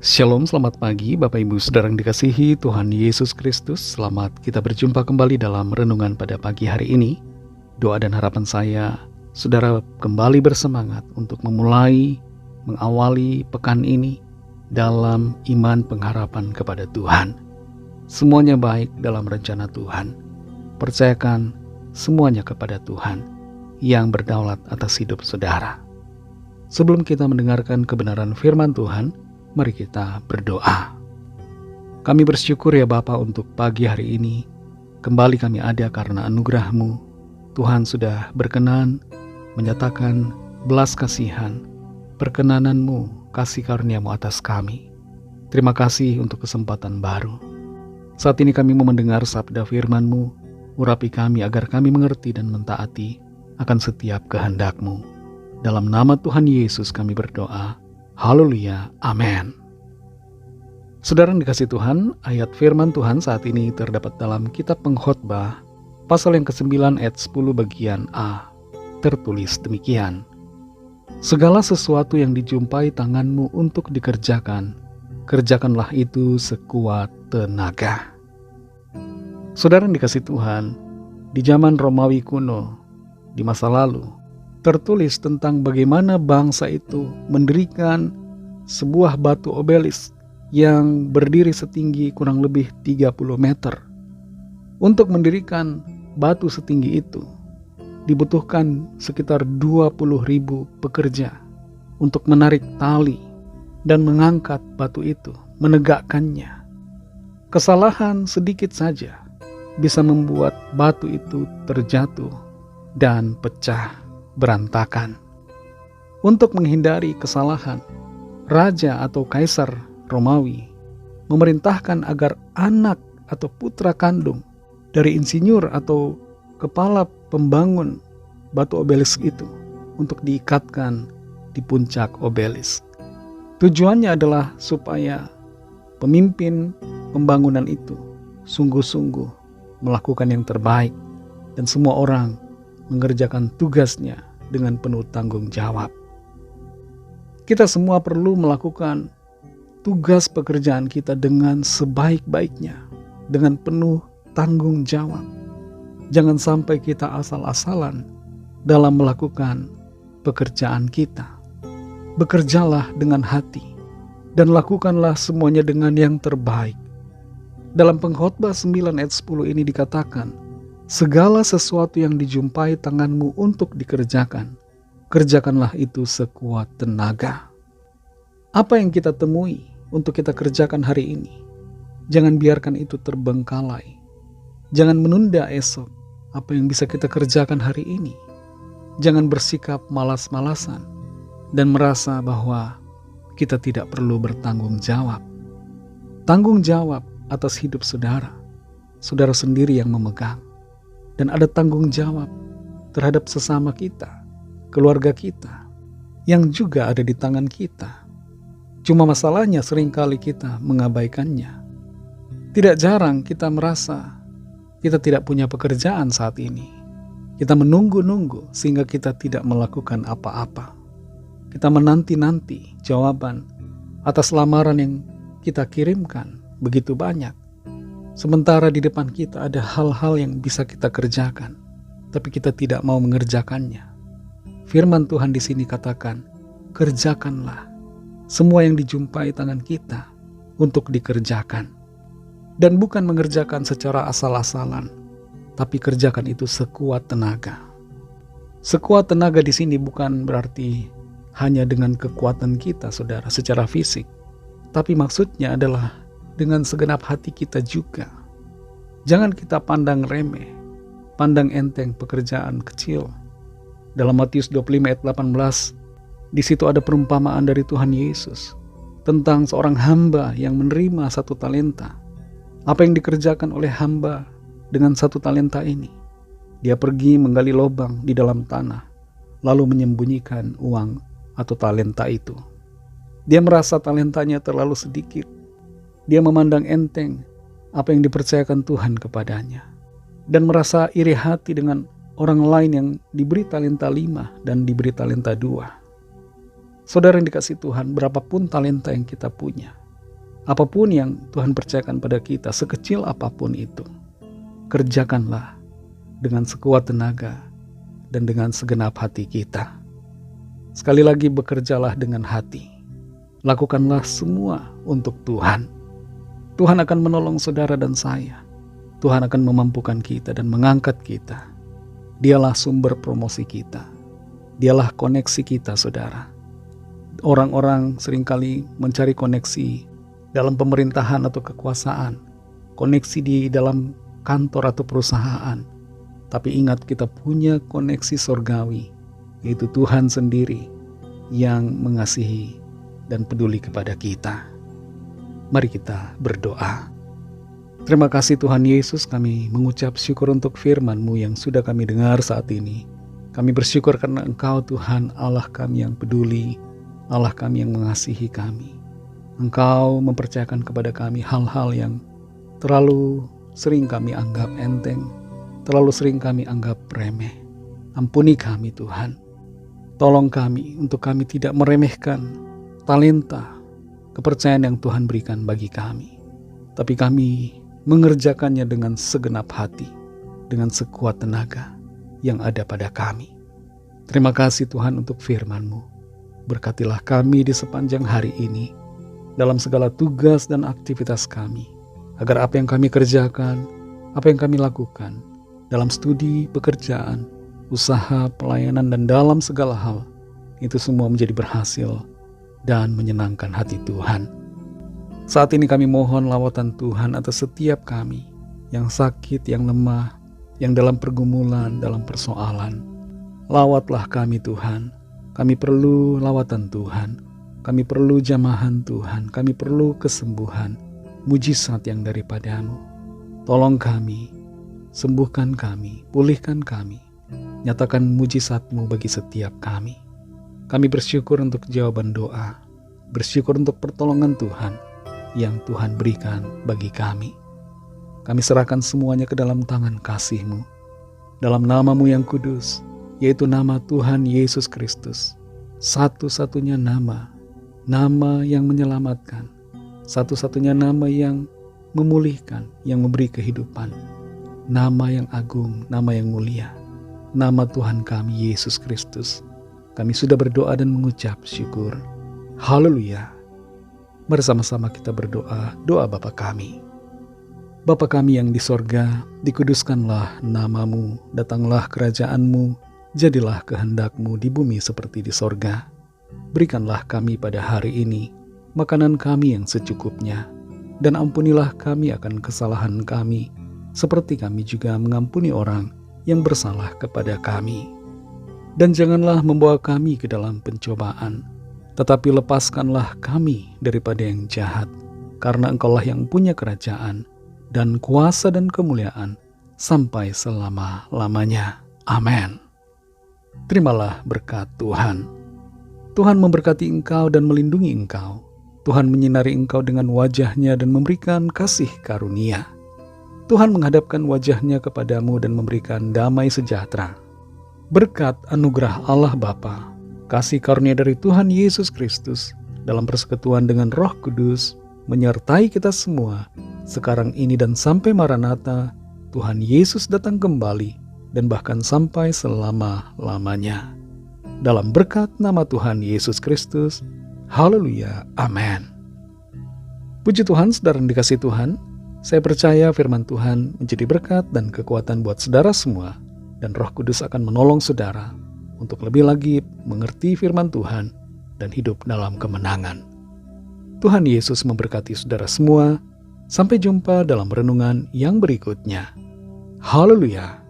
Shalom, selamat pagi Bapak Ibu Saudara yang dikasihi Tuhan Yesus Kristus. Selamat kita berjumpa kembali dalam renungan pada pagi hari ini. Doa dan harapan saya, saudara kembali bersemangat untuk mengawali pekan ini dalam iman pengharapan kepada Tuhan. Semuanya baik dalam rencana Tuhan. Percayakan semuanya kepada Tuhan yang berdaulat atas hidup saudara. Sebelum kita mendengarkan kebenaran firman Tuhan, mari kita berdoa. Kami bersyukur ya Bapa untuk pagi hari ini. Kembali kami ada karena anugerah-Mu. Tuhan sudah berkenan menyatakan belas kasihan, perkenanan-Mu, kasih karunia-Mu atas kami. Terima kasih untuk kesempatan baru. Saat ini kami mau mendengar sabda firman-Mu. Urapi kami agar kami mengerti dan mentaati akan setiap kehendak-Mu. Dalam nama Tuhan Yesus kami berdoa. Haleluya, amin. Saudara yang dikasih Tuhan, ayat firman Tuhan saat ini terdapat dalam kitab Pengkhotbah, pasal yang ke-9 ayat 10 bagian A. Tertulis demikian, segala sesuatu yang dijumpai tanganmu untuk dikerjakan, kerjakanlah itu sekuat tenaga. Saudara yang dikasih Tuhan, di zaman Romawi kuno, di masa lalu, tertulis tentang bagaimana bangsa itu mendirikan sebuah batu obelis yang berdiri setinggi kurang lebih 30 meter. Untuk mendirikan batu setinggi itu, dibutuhkan sekitar 20.000 pekerja untuk menarik tali dan mengangkat batu itu, menegakkannya. Kesalahan sedikit saja bisa membuat batu itu terjatuh dan pecah berantakan. Untuk menghindari kesalahan, raja atau kaisar Romawi memerintahkan agar anak atau putra kandung dari insinyur atau kepala pembangun batu obelisk itu untuk diikatkan di puncak obelisk. Tujuannya adalah supaya pemimpin pembangunan itu sungguh-sungguh melakukan yang terbaik dan semua orang mengerjakan tugasnya dengan penuh tanggung jawab. Kita semua perlu melakukan tugas pekerjaan kita dengan sebaik-baiknya, dengan penuh tanggung jawab. Jangan sampai kita asal-asalan dalam melakukan pekerjaan kita. Bekerjalah dengan hati dan lakukanlah semuanya dengan yang terbaik. Dalam Pengkhotbah 9 ayat 10 ini dikatakan, segala sesuatu yang dijumpai tanganmu untuk dikerjakan, kerjakanlah itu sekuat tenaga. Apa yang kita temui untuk kita kerjakan hari ini, jangan biarkan itu terbengkalai. Jangan menunda esok apa yang bisa kita kerjakan hari ini. Jangan bersikap malas-malasan dan merasa bahwa kita tidak perlu bertanggung jawab. Tanggung jawab atas hidup saudara, saudara sendiri yang memegang. Dan ada tanggung jawab terhadap sesama kita, keluarga kita, yang juga ada di tangan kita. Cuma masalahnya seringkali kita mengabaikannya. Tidak jarang kita merasa kita tidak punya pekerjaan saat ini. Kita menunggu-nunggu sehingga kita tidak melakukan apa-apa. Kita menanti-nanti jawaban atas lamaran yang kita kirimkan begitu banyak. Sementara di depan kita ada hal-hal yang bisa kita kerjakan, tapi kita tidak mau mengerjakannya. Firman Tuhan di sini katakan, kerjakanlah semua yang dijumpai tangan kita untuk dikerjakan. Dan bukan mengerjakan secara asal-asalan, tapi kerjakan itu sekuat tenaga. Sekuat tenaga di sini bukan berarti hanya dengan kekuatan kita, saudara, secara fisik. Tapi maksudnya adalah dengan segenap hati kita juga. Jangan kita pandang remeh, pandang enteng pekerjaan kecil. Dalam Matius 25 ayat 18, di situ ada perumpamaan dari Tuhan Yesus tentang seorang hamba yang menerima 1 talenta. Apa yang dikerjakan oleh hamba dengan 1 talenta ini? Dia pergi menggali lubang di dalam tanah, lalu menyembunyikan uang atau talenta itu. Dia merasa talentanya terlalu sedikit. Dia memandang enteng apa yang dipercayakan Tuhan kepadanya. Dan merasa iri hati dengan orang lain yang diberi talenta 5 dan diberi talenta 2. Saudara yang dikasih Tuhan, berapapun talenta yang kita punya, Apapun yang Tuhan percayakan pada kita, sekecil apapun itu, kerjakanlah dengan sekuat tenaga dan dengan segenap hati kita. Sekali lagi, bekerjalah dengan hati. Lakukanlah semua untuk Tuhan. Tuhan akan menolong saudara dan saya. Tuhan akan memampukan kita dan mengangkat kita. Dialah sumber promosi kita. Dialah koneksi kita, saudara. Orang-orang seringkali mencari koneksi dalam pemerintahan atau kekuasaan, koneksi di dalam kantor atau perusahaan. Tapi ingat, kita punya koneksi sorgawi, yaitu Tuhan sendiri yang mengasihi dan peduli kepada kita. Mari kita berdoa. Terima kasih Tuhan Yesus, kami mengucap syukur untuk firman-Mu yang sudah kami dengar saat ini. Kami bersyukur karena Engkau Tuhan Allah kami yang peduli, Allah kami yang mengasihi kami. Engkau mempercayakan kepada kami hal-hal yang terlalu sering kami anggap enteng, terlalu sering kami anggap remeh. Ampuni kami Tuhan. Tolong kami untuk kami tidak meremehkan talenta, kepercayaan yang Tuhan berikan bagi kami. Tapi kami mengerjakannya dengan segenap hati, dengan sekuat tenaga yang ada pada kami. Terima kasih Tuhan untuk firman-Mu. Berkatilah kami di sepanjang hari ini, dalam segala tugas dan aktivitas kami, agar apa yang kami kerjakan, apa yang kami lakukan, dalam studi, pekerjaan, usaha, pelayanan, dan dalam segala hal, itu semua menjadi berhasil dan menyenangkan hati Tuhan. Saat ini kami mohon lawatan Tuhan atas setiap kami yang sakit, yang lemah, yang dalam pergumulan, dalam persoalan. Lawatlah kami Tuhan. Kami perlu lawatan Tuhan. Kami perlu jamahan Tuhan. Kami perlu kesembuhan, mujizat yang daripada-Mu. Tolong kami, sembuhkan kami, pulihkan kami. Nyatakan mujizat-Mu bagi setiap kami. Kami bersyukur untuk jawaban doa. Bersyukur untuk pertolongan Tuhan yang Tuhan berikan bagi kami. Kami serahkan semuanya ke dalam tangan kasih-Mu. Dalam nama-Mu yang kudus, yaitu nama Tuhan Yesus Kristus. Satu-satunya nama yang menyelamatkan. Satu-satunya nama yang memulihkan, yang memberi kehidupan. Nama yang agung, nama yang mulia. Nama Tuhan kami, Yesus Kristus. Kami sudah berdoa dan mengucap syukur. Haleluya. Bersama-sama kita berdoa, doa Bapa kami. Bapa kami yang di sorga, dikuduskanlah nama-Mu, datanglah kerajaan-Mu, jadilah kehendak-Mu di bumi seperti di sorga. Berikanlah kami pada hari ini makanan kami yang secukupnya, dan ampunilah kami akan kesalahan kami, seperti kami juga mengampuni orang yang bersalah kepada kami. Dan janganlah membawa kami ke dalam pencobaan, tetapi lepaskanlah kami daripada yang jahat, karena Engkaulah yang punya kerajaan, dan kuasa dan kemuliaan, sampai selama-lamanya. Amin. Terimalah berkat Tuhan. Tuhan memberkati engkau dan melindungi engkau. Tuhan menyinari engkau dengan wajah-Nya dan memberikan kasih karunia. Tuhan menghadapkan wajah-Nya kepadamu dan memberikan damai sejahtera. Berkat anugerah Allah Bapa, kasih karunia dari Tuhan Yesus Kristus, dalam persekutuan dengan Roh Kudus, menyertai kita semua, sekarang ini dan sampai Maranatha, Tuhan Yesus datang kembali, dan bahkan sampai selama-lamanya. Dalam berkat nama Tuhan Yesus Kristus, haleluya, amin. Puji Tuhan, saudara yang dikasihi Tuhan, saya percaya firman Tuhan menjadi berkat dan kekuatan buat saudara semua, dan Roh Kudus akan menolong saudara untuk lebih lagi mengerti firman Tuhan dan hidup dalam kemenangan. Tuhan Yesus memberkati saudara semua. Sampai jumpa dalam renungan yang berikutnya. Haleluya.